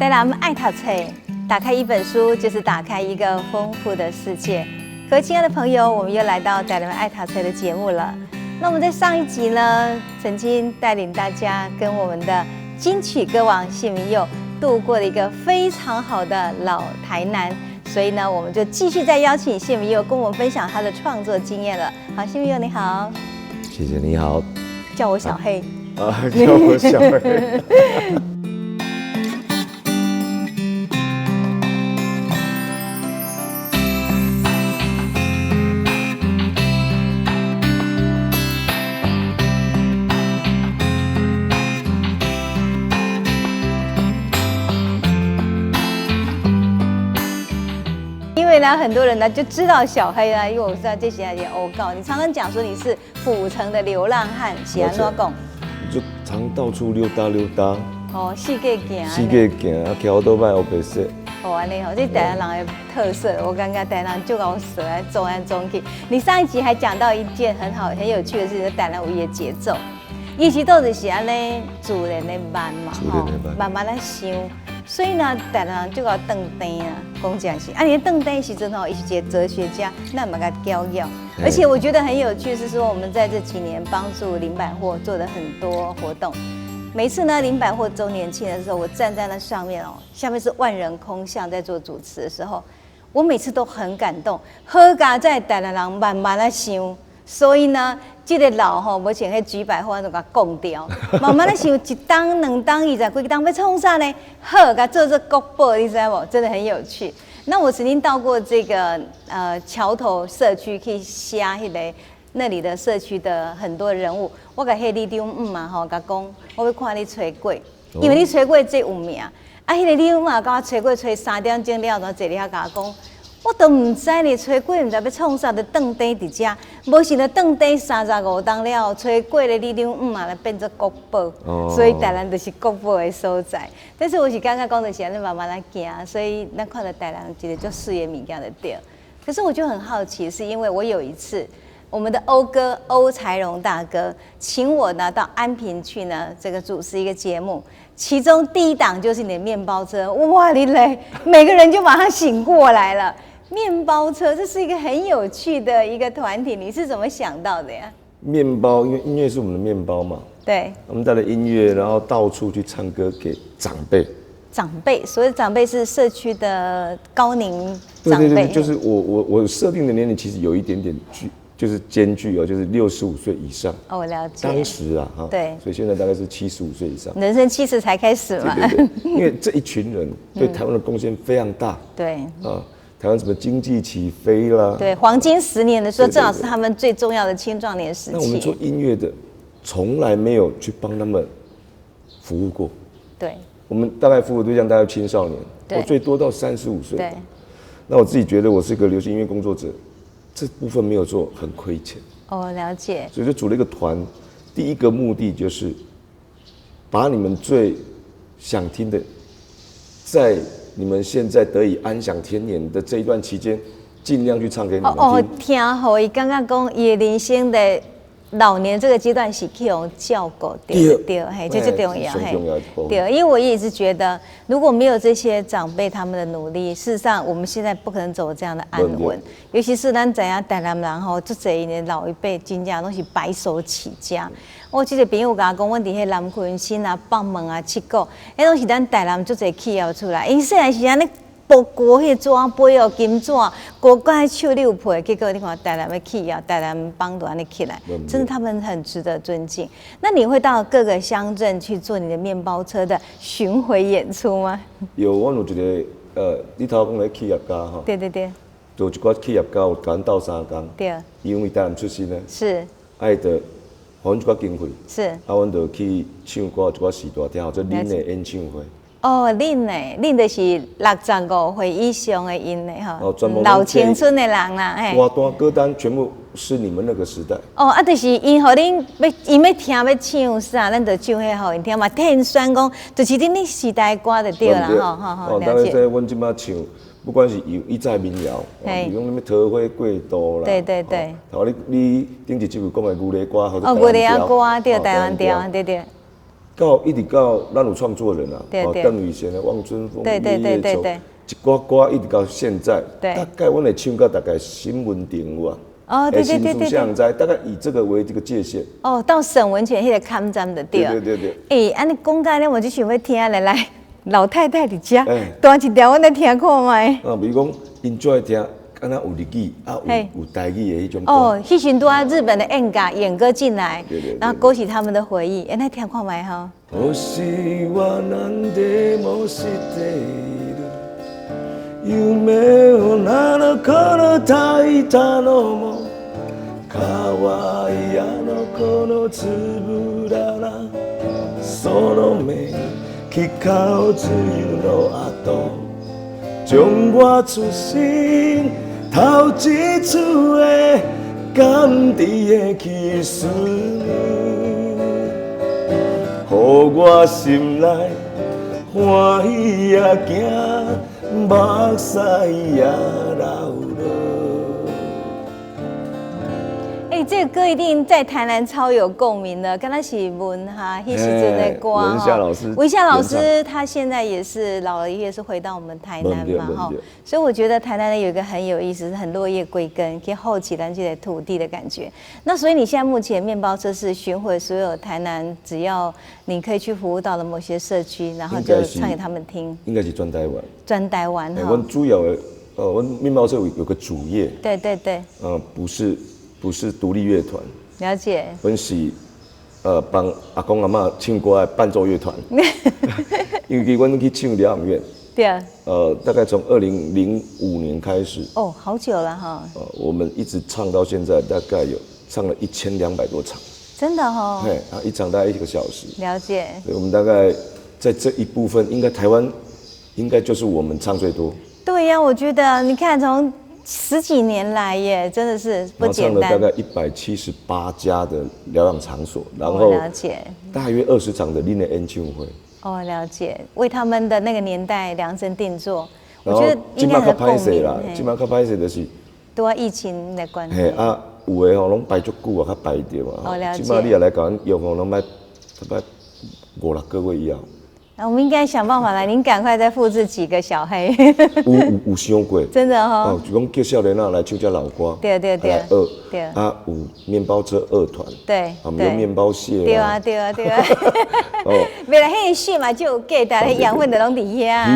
台南爱读册，打开一本书就是打开一个丰富的世界。各位亲爱的朋友，我们又来到台南爱读册的节目了。那我们在上一集呢，曾经带领大家跟我们的金曲歌王谢明佑度过了一个非常好的老台南，所以呢，我们就继续再邀请谢明佑跟我们分享他的创作经验了。好，谢明佑你好。谢谢，你好。叫我小黑。叫我小黑。因为呢，很多人呢就知道小黑啦，因为我知道这些也欧告。你常常讲说你是府城的流浪汉，是安怎讲？就常到处溜达溜达。哦，世界行。世界行啊，桥都卖黑白色。哦，安尼哦，这台南人的特色，我感觉台南就搞蛇来走来走去。你上一集还讲到一件很好、很有趣的事情，台南有伊的节奏。以前都是安尼自然的慢嘛，吼，慢慢来想。所以呢，台南人就搞顿灯啊，讲这样是。啊，你顿灯时阵吼，伊是一个哲学家，那么个教教。而且我觉得很有趣，是说我们在这几年帮助林百货做的很多活动。每次呢，林百货周年庆的时候，我站在那上面哦，下面是万人空巷，在做主持的时候，我每次都很感动。好佳在台南人慢慢来想，所以呢，这个老吼，无像迄举百货就甲讲掉，慢慢来想，一档、两档、20几档要创啥呢？好，甲做国宝，你知道不？真的很有趣。那我曾经到过这个桥头社区去写迄个那里的社区的很多人物，我甲迄里长嘛吼，甲讲我要看你吹过，因为你吹过最有名。啊，迄个里长嘛，甲我吹过吹3点钟了，然坐里遐甲我讲，我都唔知你吹过唔知要创啥，就顿底伫遮，无想到顿底35档了，吹过的里长嘛，来变做国宝，所以台南就是国宝的所在。但是我是感觉讲就是安尼慢慢来行，所以咱看到台南一个足事业物件就对。可是我就很好奇，是因为我有一次。我们的欧哥欧才荣大哥请我呢到安平去呢，这个主持一个节目，其中第一档就是你的面包车，哇你嘞，每个人就马上醒过来了。面包车这是一个很有趣的一个团体，你是怎么想到的呀？面包，因为音乐是我们的面包嘛，对，我们带着音乐，然后到处去唱歌给长辈。长辈，所谓的长辈是社区的高龄长辈。对，就是我设定的年龄其实有一点点就是间距哦，就是65岁以上。哦，我了解。当时啊，哈，对，所以现在大概是75岁以上。人生70才开始嘛。对，因为这一群人对台湾的贡献非常大。对。啊，台湾什么经济起飞啦？对，黄金10年的时候，正好是他们最重要的青壮年时期。那我们做音乐的，从来没有去帮他们服务过。对。我们大概服务对象大概青少年，我最多到35岁。对。那我自己觉得我是个流行音乐工作者。这部分没有做，很亏钱。哦，了解。所以就组了一个团，第一个目的就是把你们最想听的，在你们现在得以安享天年的这一段期间，尽量去唱给你们听。哦，听好，伊刚刚讲伊人生的老年这个阶段是去用照顾，对，嘿，这最重要，嘿，对，因为我也是觉得，如果没有这些长辈他们的努力，事实上我们现在不可能走这样的安稳。尤其是咱知影台南人吼，这一年老一辈真正都是白手起家。我记得朋友甲我讲，阮伫迄南昆新啊、放门啊、七股，迄拢是咱台南足侪企业出来。因细汉时安尼。剥过迄纸杯哦，金纸，过到手六配，结果你看台南的企业，台南帮都安尼起来，真的他们很值得尊敬。那你会到各个乡镇去做你的面包车的巡回演出吗？有，我有一个你头讲的企业家哈，对，就一寡企业家有赶到3天，对，因为台南出身呢，是，爱的，还一寡经费，是，啊，阮就去唱歌一寡时大厅或者恁的演唱会。哦，恁就是65岁以上的因的吼，老青春的人啦，嘿。歌单歌单全部是你们那个时代。哦，啊，就是因互恁要听要唱啥，咱就唱迄互因听嘛。听宣讲，就是恁时代歌就对啦，吼。当然在阮即马唱，不管是以在民谣，比如什么桃花过渡啦，对。你顶一集有讲的牛犁歌，或者牛犁歌，对，台湾调，对。一直到咱有创作人啊，邓雨贤的《望春风》，对，一挂歌一直到现在，大概我会唱到大概新闻电话。对，大概以这个为这个界限。到沈文泉迄个看站的对。对。安尼讲到咧，我就想要听来，老太太伫遮，弹一条我来听看卖。比如讲，因最爱听，敢若有日语有台语的迄种。迄时拄日本的演歌进来，然后勾起他们的回忆，来听看卖哈。夢を7個の炊いたのも可愛いあの子のつぶらなその目光顔梅雨の後將我出心頭一次的甘甜的kiss予我心內歡喜也驚目屎也流落。这个歌一定在台南超有共鸣的，刚才是文哈，迄时阵的歌文夏老师，文夏老师他现在也是老了，也是回到我们台南嘛哈，所以我觉得台南有一个很有意思，是很落叶归根，可以后起咱这个土地的感觉。那所以你现在目前面包车是巡回所有台南，只要你可以去服务到的某些社区，然后就唱给他们听。应该是专台湾。专台湾哈。我们主要的我们面包车有个主业。对对对。不是独立乐团，了解。阮是帮阿公阿嬷唱歌的伴奏乐团，因为阮去唱疗养院。对啊。大概从2005年开始。哦，好久了哈。我们一直唱到现在，大概有唱了1200多场。真的哈。对，一场大概1个小时。了解。所以我们大概在这一部分，应该台湾应该就是我们唱最多。对呀，我觉得你看从10几年来耶，真的是不简单。唱了大概178家的疗养场所，然后了解大约20场的恁的演唱会。了解，为他们的那个年代量身定做，我觉得应该很共鸣啦。今麦较歹势就是都要疫情的关系。有的拢排足久较排着嘛。了解。今麦你也来搞用拢卖大概5、6个月以后。我们应该想办法来，您赶快再复制几个小黑。有想过，真的哈。就讲叫少年仔来唱这老歌。对。对。有面包车2团。对。有面包蟹。对啊。未来迄个戏嘛，就有价，但是养分的拢伫遐。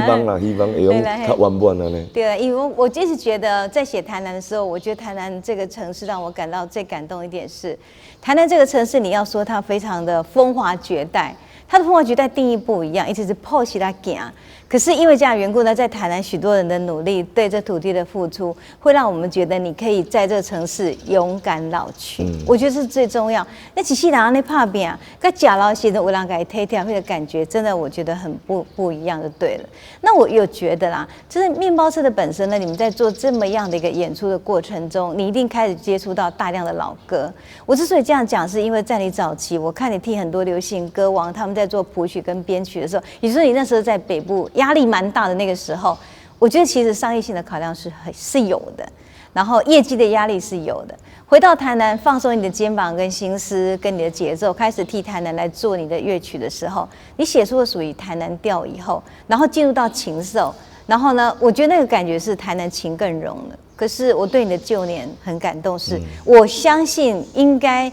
希望会用较圆满安尼。对，因为我就是觉得在写台南的时候，我觉得台南这个城市让我感到最感动一点是，台南这个城市，你要说它非常的风华绝代。它的风华绝代定义不一样，一直是破起来行。可是因为这样的缘故呢，在台南许多人的努力，对这土地的付出，会让我们觉得你可以在这个城市勇敢老去。我觉得是最重要。那一世人咧打拼，跟假老时的有人给推掉，那个感觉真的我觉得很不一样就对了。那我有觉得啦，就是面包车的本身呢，你们在做这么样的一个演出的过程中，你一定开始接触到大量的老歌。我之所以这样讲，是因为在你早期，我看你替很多流行歌王他们在做谱曲跟编曲的时候，也就是你那时候在北部。压力蛮大的那个时候，我觉得其实商业性的考量是有的，然后业绩的压力是有的。回到台南，放松你的肩膀跟心思，跟你的节奏，开始替台南来做你的乐曲的时候，你写出了属于台南调以后，然后进入到情受，然后呢，我觉得那个感觉是台南情更浓了。可是我对你的旧年很感动是，我相信应该。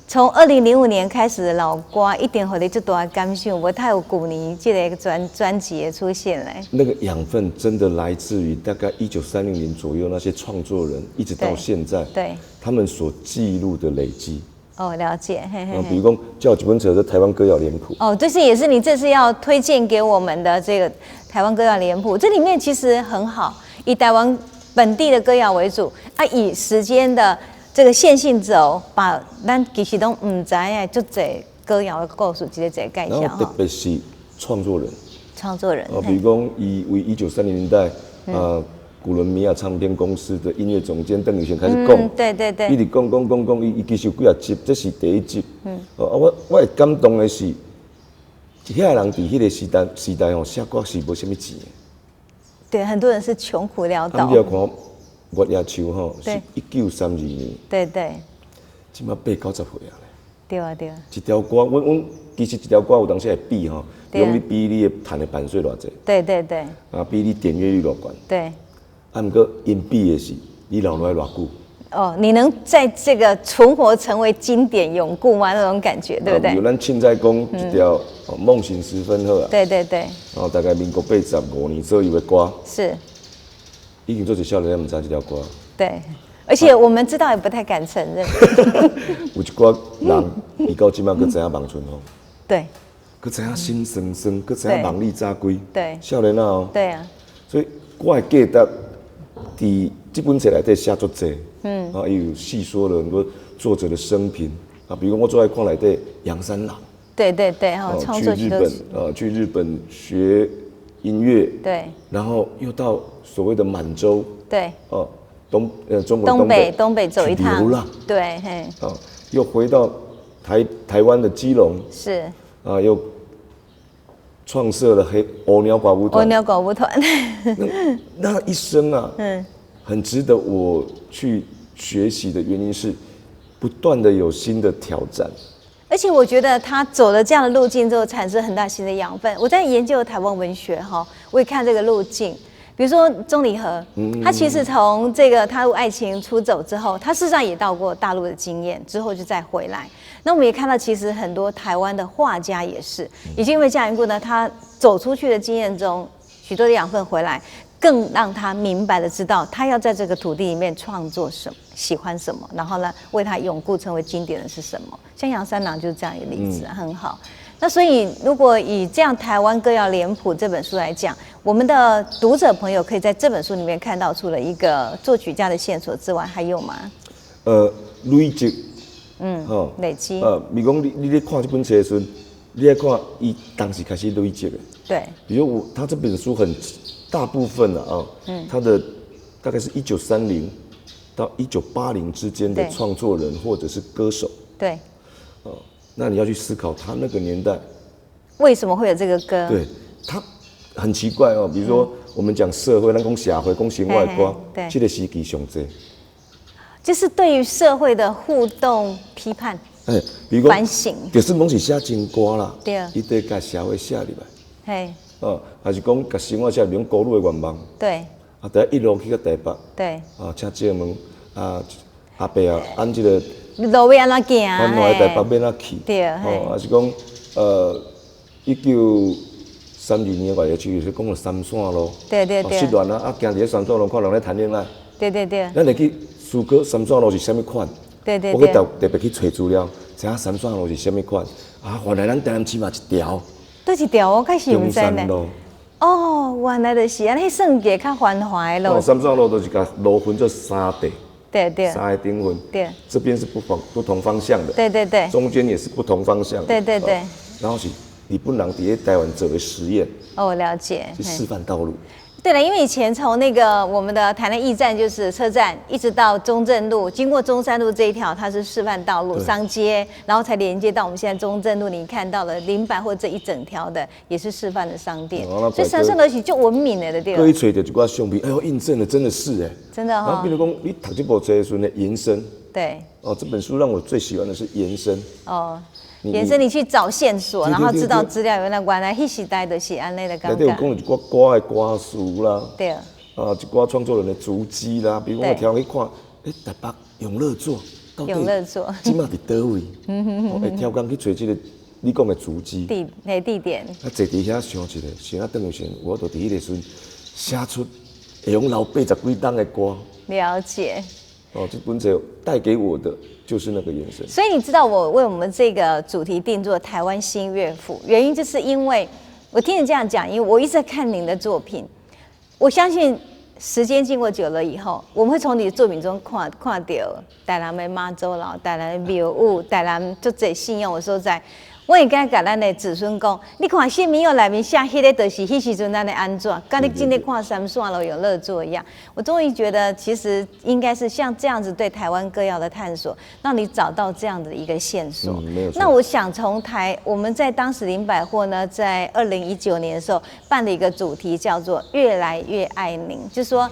从2005年开始的老歌，一定让你这大感受，我太有古年这个专辑的出现嘞。那个养分真的来自于大概1930年左右那些创作人，一直到现在，对他们所记录的累积。了解。比如说，叫几本册的台湾歌谣脸谱。这是也是你这次要推荐给我们的这个台湾歌谣脸谱，这里面其实很好，以台湾本地的歌谣为主，以时间的。这个线性走，把咱其实都唔知啊，就这歌谣的故事，直接介绍。然后特别是创作人，比如讲，以为1930年代，古伦米亚唱片公司的音乐总监邓宇璇开始讲，对，一直讲，伊其实有几啊集，这是第一集。我会感动的是，遐人伫迄个时代写歌是无什么钱的。对，很多人是穷苦潦倒。月夜秋是1932年。对。今麦80-90岁啊。对。一条歌，阮其实一条歌有当时会比吼，比如你比你的弹的版税偌济，对对对，啊，比你点阅率偌高，对，啊，毋过因比的是你留落来偌久。哦，你能在这个存活成为经典永固吗？那种感觉，对不对？有咱凊彩讲一条《梦醒时分好》啊，对对对，然后大概民国85年左右的歌，是，已经做一少年人毋知这条歌。对，而且我们知道也不太敢承认。有一寡人，伊到即摆佫知影望春风，对，佫知影心酸酸，佫知影梦里早归，对，少年啊哦，对啊，所以我的价值伫这本册内底写足济，啊，伊有细说了很多作者的生平啊，比如我最爱看内底杨三郎，对对对，哈，创作曲都去日本学音乐，对，然后又到所谓的满洲，对，哦，中国东北走一趟，流浪，对，嘿，又回到台湾的基隆，是，又创设了欧鸟寡舞团，欧鸟寡舞团，那一生啊，很值得我去学习的原因是，不断的有新的挑战。而且我觉得他走了这样的路径之后，产生很大新的养分。我在研究台湾文学哈，我也看这个路径。比如说钟离和，他其实从这个踏入爱情出走之后，他事实上也到过大陆的经验，之后就再回来。那我们也看到，其实很多台湾的画家也是，也就因为这样缘故呢，他走出去的经验中，许多的养分回来，更让他明白的知道，他要在这个土地里面创作什么，喜欢什么，然后呢，为他永固成为经典的是什么。像杨三郎就是这样一个例子，很好。那所以，如果以这样《台湾歌谣脸谱》这本书来讲，我们的读者朋友可以在这本书里面看到，除了一个作曲家的线索之外，还有吗？累积，累积。比如讲你咧看这本册的时候，你要看伊当时开始累积的。对。比如他这本书大部分啊，他的大概是1930到1980之间的创作人或者是歌手。对。那你要去思考他那个年代为什么会有这个歌？对，他很奇怪哦。比如说我们讲社会，咱讲社会，讲生活歌，这个时期上济，就是对于社会的互动批判，比如反省，就是拢是写真歌啦，对，伊得甲社会写入来，还是讲甲生活写入来，高路的愿望，对，第一路去到台北，对，请借问阿伯啊，按这个。路要安怎行？安怎在台北要安怎去？对，还是讲1932年外个区是讲了三线路，对，失恋啊，行伫咧三线路看人咧谈恋爱，对，咱会去思考三线路是啥物款？对，我去特别去找资料，知影三线路是啥物款？原来咱台南起码一条，倒一条我开始唔知呢。哦，原来就是安尼，算计较繁华的路。三线路就是甲路分做三地。对，三个丁分，对，这边是不同方向的，对，中间也是不同方向的，对，然后是日本人伫台湾做的实验，我了解，是示范道路。对了，因为以前从那个我们的台南驿站就是车站，一直到中正路，经过中山路这一条，它是示范道路商街，然后才连接到我们现在中正路你看到了林百货这一整条的，也是示范的商店，所以三圣楼起就文明了的对吧？可以找到一挂相片，哎呦，印证了，真的是哎，真的哈。然后比如讲，你读这部册的时候呢，延伸，对，这本书让我最喜欢的是延伸，延伸你去找线索，然后知道资料，原来迄时代就是安尼的感觉。内底有讲一寡歌的歌词啦，对，一寡创作人的足迹啦，比如我挑去看，台北永乐座到底今嘛伫倒位？会挑工去找这个你讲的足迹地点。坐伫遐想一个，想啊等于想，我就伫迄个时阵写出会用老80几档的歌。了解。这本册带给我的就是那个眼神。所以你知道我为我们这个主题定做台湾新乐府，原因就是因为我听你这样讲，因为我一直在看您的作品，我相信时间经过久了以后，我们会从你的作品中看到台南的妈祖庙、台南的庙宇、台南足侪信仰的所在。我应该甲咱的子孙讲，你看新民谣内面写迄个，就是迄时阵咱的安怎，跟你今天看三线路永乐座一样。我终于觉得，其实应该是像这样子对台湾歌谣的探索，让你找到这样的一个线索。没有错。那我想从我们在当时林百货呢，在2019年的时候办了一个主题，叫做"越来越爱您"，就是说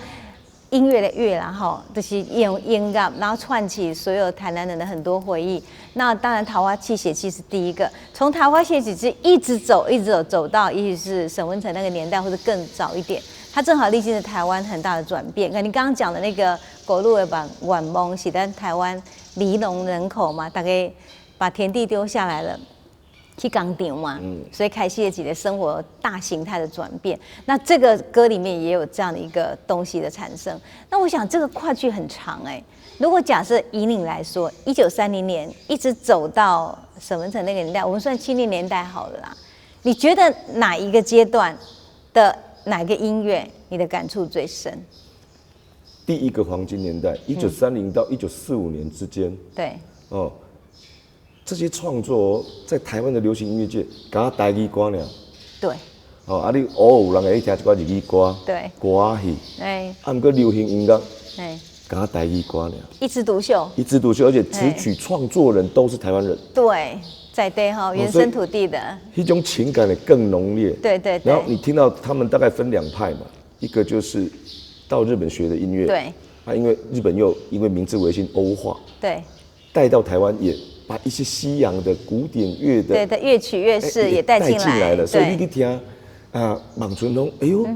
音乐的乐啦，哈，就是用音乐，然后串起所有台南人的很多回忆。那当然，桃花泣血记是第一个，从桃花泣血记一直走，走到也许是沈文成那个年代，或者更早一点，他正好历经了台湾很大的转变。你刚刚讲的那个狗路的晚蒙，是在台湾离农人口嘛，大概把田地丢下来了。去工厂嘛，所以开启了自己的生活大形态的转变。那这个歌里面也有这样的一个东西的产生。那我想这个跨距很长如果假设以你来说，1930年一直走到沈文成那个年代，我们算70年代好了啦。你觉得哪一个阶段的哪个音乐你的感触最深？第一个黄金年代，1930到1945年之间。对。哦。这些创作在台湾的流行音乐界，敢台语歌呢？对。哦，你偶尔有人会听一寡日语歌，对，歌戏，不过流行音乐，敢台语歌呢？一枝独秀，而且词曲创作人都是台湾人。对，在地哈，原生土地的。那种情感的更浓烈。对。然后你听到他们大概分2派嘛，一个就是到日本学的音乐，对。因为日本又因为明治维新欧化，对，带到台湾也。把一些西洋的古典乐的乐曲乐式也带进来了，所以你去听望春风，哎呦，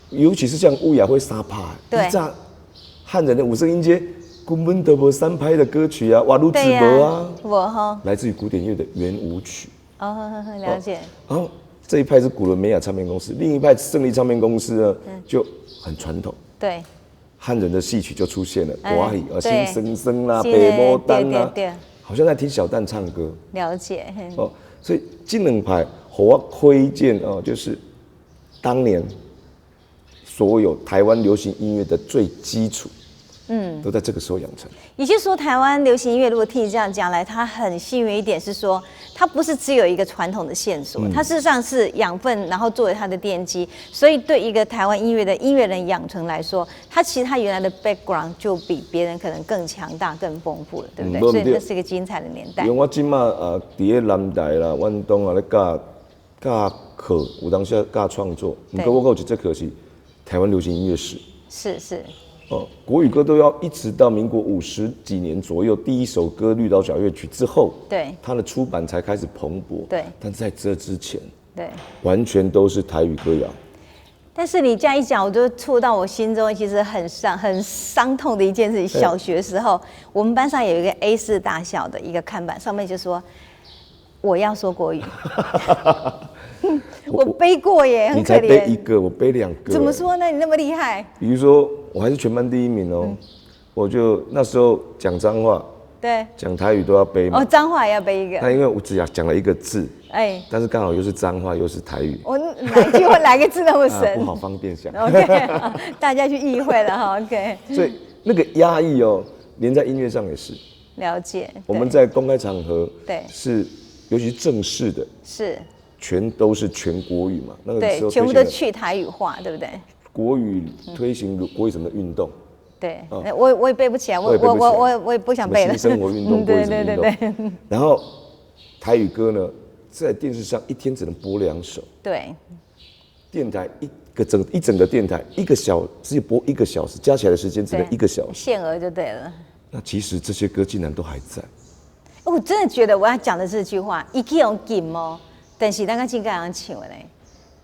尤其是像乌雅会沙帕，对，汉人的五声音阶根本都无3拍的歌曲啊，瓦鲁兹伯啊，来自于古典乐的圆舞曲。哦，了解。然后这一派是古伦美亚唱片公司，另一派胜利唱片公司呢就很传统。对。汉人的戏曲就出现了，国语新生生啦、北摩丹啦。好像在听小旦唱歌，了解所以这2派我推荐就是当年所有台湾流行音乐的最基础，都在这个时候养成。也就是说，台湾流行音乐如果听你这样讲来，它很幸运一点是说，它不是只有一个传统的线索，它事实上是养分，然后作为它的奠基。所以对一个台湾音乐的音乐人养成来说，其实他原来的 background 就比别人可能更强大、更丰富了，对不对？所以那是一个精彩的年代。因为我今嘛伫个南台啦、远东啊咧教课，有当时教创作，不过我有一节课是台湾流行音乐史。是。国语歌都要一直到民国50几年左右，第一首歌《绿岛小乐曲》之后，对，它的出版才开始蓬勃。对，但在这之前，对，完全都是台语歌谣。但是你这样一讲，我就触到我心中其实很伤痛的一件事情。小学时候，我们班上有一个 A4 大小的一个看板，上面就说我要说国语。我背过耶，很可怜。你才背1个，我背2个。怎么说呢？你那么厉害？比如说，我还是全班第1名我就那时候讲脏话，对，讲台语都要背嘛。脏话也要背1个。那因为我只讲了1个字，但是刚好又是脏话又是台语。我哪个字那么深？不好方便想。OK， 大家去意会了哈。OK。所以那个压抑连在音乐上也是。了解。我们在公开场合，对，是尤其正式的，是。全都是全国语嘛，那个时候全部都去台语化，对不对？国语推行国语什么运动？对，我也背不起来，我也不想背了。新生活运动，国语什么运动？对。然后台语歌呢，在电视上1天只能播2首。对。电台一整个电台只有播1个小时，加起来的时间只能1个小时，限额就对了。那其实这些歌竟然都还在。我真的觉得我要讲的这句话，一定要紧哦。但是刚刚进刚刚请我嘞，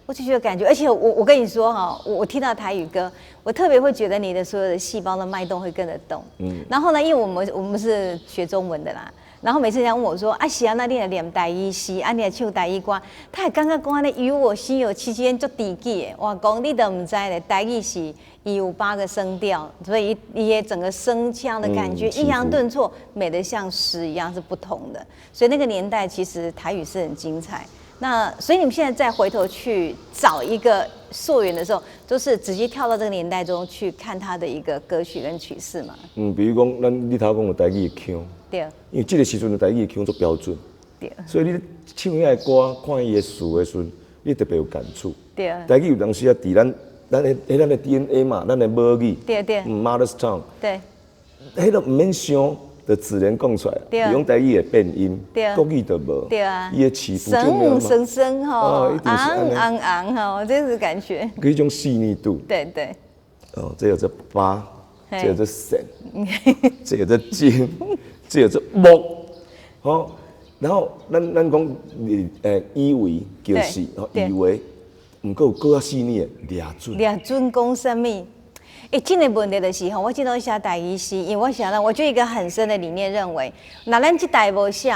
我就觉得感觉，而且我跟你说我听到台语歌，我特别会觉得你的所有的细胞的脉动会跟着动。然后呢，因为我们是学中文的啦，然后每次人家问我说是啊，那你来念台语诗，你来唱台语歌，他也刚刚讲与我心有戚戚焉足知己的，我讲你都唔知咧，台语是有8个声调，所以你也整个声腔的感觉抑扬顿挫，美得像诗一样是不同的。所以那个年代其实台语是很精彩。那所以你们现在再回头去找一个溯源的时候，都是直接跳到这个年代中去看他的一个歌曲跟曲式嘛。比如讲，你头讲的台语的腔，对，因为这个时阵的台语的腔做标准，对，所以你唱遐的歌，看伊的词的时候，你特别有感触。对，台语有当时啊，伫咱的 DNA 嘛，咱的母语，对，mother's tongue， 对，迄个唔免想。的自然讲出来，用台语的变音，国语就无，对啊，伊的起伏就没有嘛，昂，这是感觉，有一种细腻度，对，这有这疤，这有这肾，这有这筋，这有这木，哦，然后咱讲以为就是以为，唔够更较细腻的抓准。抓准讲什么？这个问题就是我今天写台语诗，因为我想到，我就一个很深的理念认为，那咱这代无写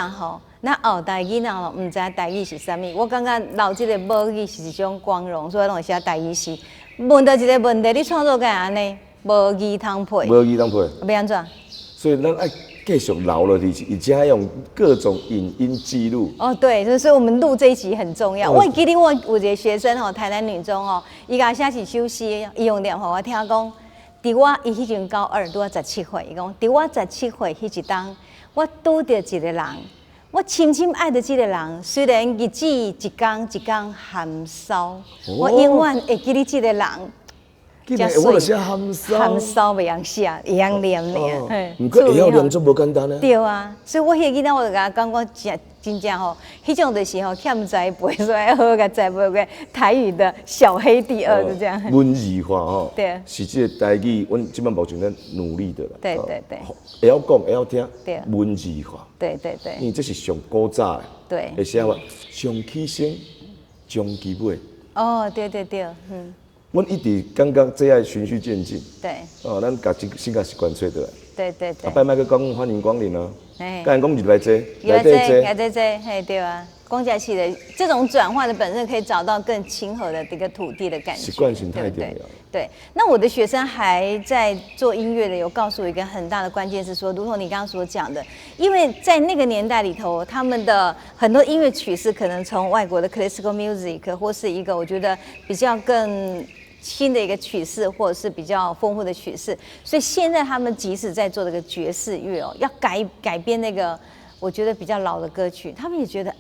那后代囡仔唔知台语是啥物。我感觉留这个母语是一种光荣，所以拢写台语诗。问到一个问题，你创作干安尼？无语通配。无语通配。要安怎？所以咱爱继续留落去，而且用各种影音记录。对，所以我们录这一集很重要。我记得我有一个学生台南女中伊甲写一首诗，伊用电话我听讲。伫我伊迄阵高2，拄啊17岁。伊讲，伫我17岁迄一当，我拄着一个人，我深深爱着这个人。虽然日子一天一天含烧，我永远会记得这个人。我就写含烧，含烧袂晓写，会晓念呢。不过会晓念足无简单呢。对啊，所以我迄个囡仔，我就甲讲，我真正迄种就是欠栽培，所以好甲栽培个台语的小黑第2就这样。文字化对，是这个台语，阮即摆目前在努力的啦。对，会晓讲，会晓听，文字化。对。因为这是上古早的。对。会写话上起先，终其尾。对，阮一直感觉这爱循序渐进。对。咱把性格习惯找倒来。对。拜麦个讲欢迎光临啊！刚才讲入来坐，来坐，嘿，对啊。光架系的这种转换的本身，可以找到更亲和的这个土地的感觉。习惯性太重要。对，那我的学生还在做音乐的，有告诉我一个很大的关键是说，如同你刚刚所讲的，因为在那个年代里头，他们的很多音乐曲式可能从外国的 classical music 或是一个我觉得比较更新的一个曲式，或者是比较丰富的曲式，所以现在他们即使在做这个爵士乐要改编那个我觉得比较老的歌曲，他们也觉得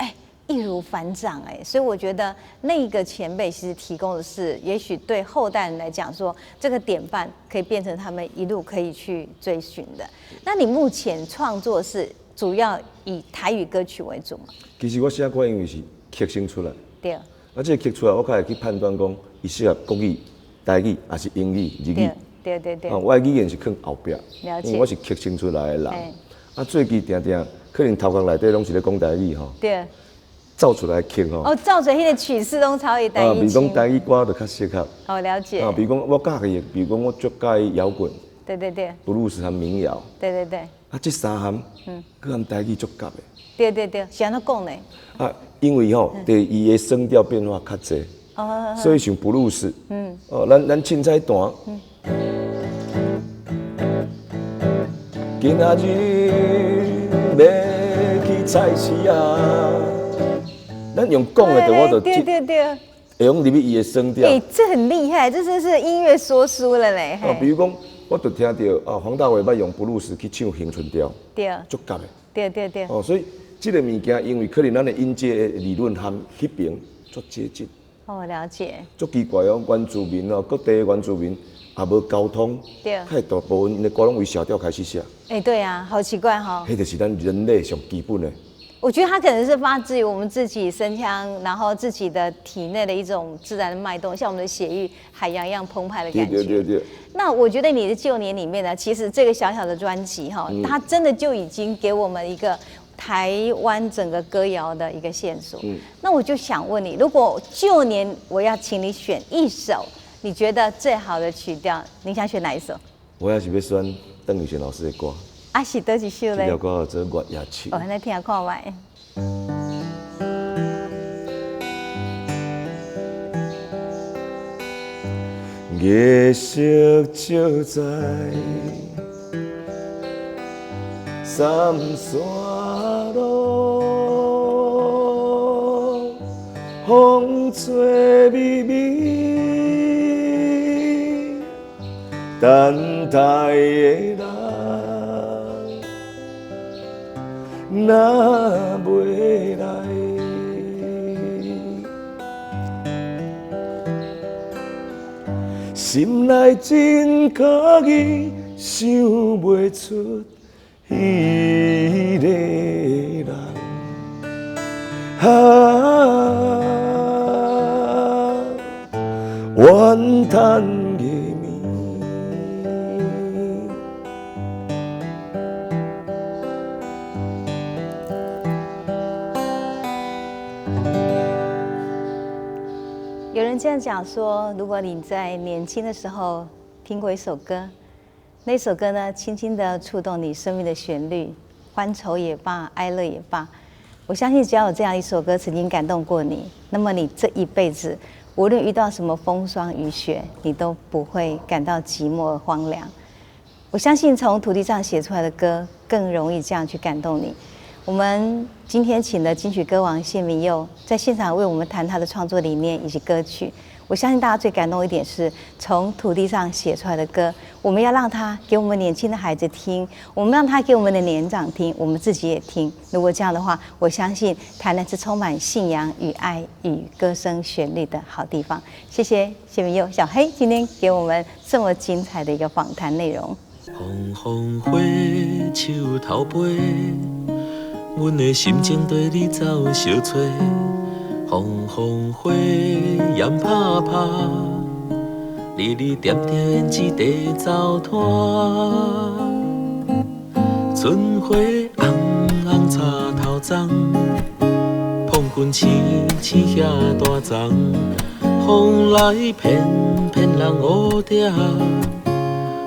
易如反掌所以我觉得那个前辈其实提供的是，也许对后代人来讲说，这个典范可以变成他们一路可以去追寻的。那你目前创作是主要以台语歌曲为主吗？其实我写歌因为是曲先出来，对。这个曲出来，我开始去判断讲，伊适合国语、台语还是英语、日语。对。我的语言是放后壁，因为我是曲先出来的人。最近定可能头壳内底拢是咧讲台语对。造出来曲造出迄个曲式拢超越台语。比如讲台语歌就较适合。了解。比如讲我喜欢的，比如讲我最喜欢摇滚。对。布鲁斯和民谣。对。这三项，佮含台语足夹的。对，是安怎讲呢？因为第伊的声调变化较济，所以像布鲁斯，咱凊彩弹。今仔日要去菜市啊！咱用讲的，我就对，会用入去伊的声调。这很厉害，这真是音乐说书了嘞。比如讲，我就听到黄大炜捌用布鲁斯去唱《恒春调》，对，足夹的。对。所以这个物件，因为可能咱的音阶理论和迄边足接近。了解。足奇怪原住民各地的原住民也无交通，太大部分因的歌拢为小调开始写。对啊，好奇怪迄就是咱人类上基本的。我觉得它可能是发自于我们自己声腔，然后自己的体内的一种自然的脉动，像我们的血液海洋一样澎湃的感觉。对。那我觉得你的旧年里面呢，其实这个小小的专辑它真的就已经给我们一个台湾整个歌谣的一个线索。那我就想问你，如果旧年我要请你选一首你觉得最好的曲调，你想选哪一首？我也是要选邓丽君老师的歌。是倒一首咧？这条歌叫做《月夜曲》。那听看卖。月色照在三山路，风吹微微，等待的人。若袂来，心内真可疑，想袂出迄个人。怨叹的暝，人这样讲说，如果你在年轻的时候听过一首歌，那首歌呢，轻轻地触动你生命的旋律，欢愁也罢，哀乐也罢，我相信只要有这样一首歌曾经感动过你，那么你这一辈子无论遇到什么风霜雨雪，你都不会感到寂寞和荒凉。我相信从土地上写出来的歌更容易这样去感动你。我们今天请了金曲歌王谢明佑在现场为我们谈他的创作理念以及歌曲。我相信大家最感动一点是从土地上写出来的歌，我们要让他给我们年轻的孩子听，我们让他给我们的年长听，我们自己也听。如果这样的话，我相信台南是充满信仰与爱与歌声旋律的好地方。谢谢谢明佑小黑今天给我们这么精彩的一个访谈内容。风风花树头飞，阮的心情对你走相找。风风花烟拍拍，离离点点一地走拖。春花红红插头丛，碰棍青青遐大丛。风来片片人乌蝶，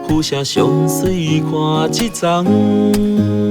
浮城上水看一丛。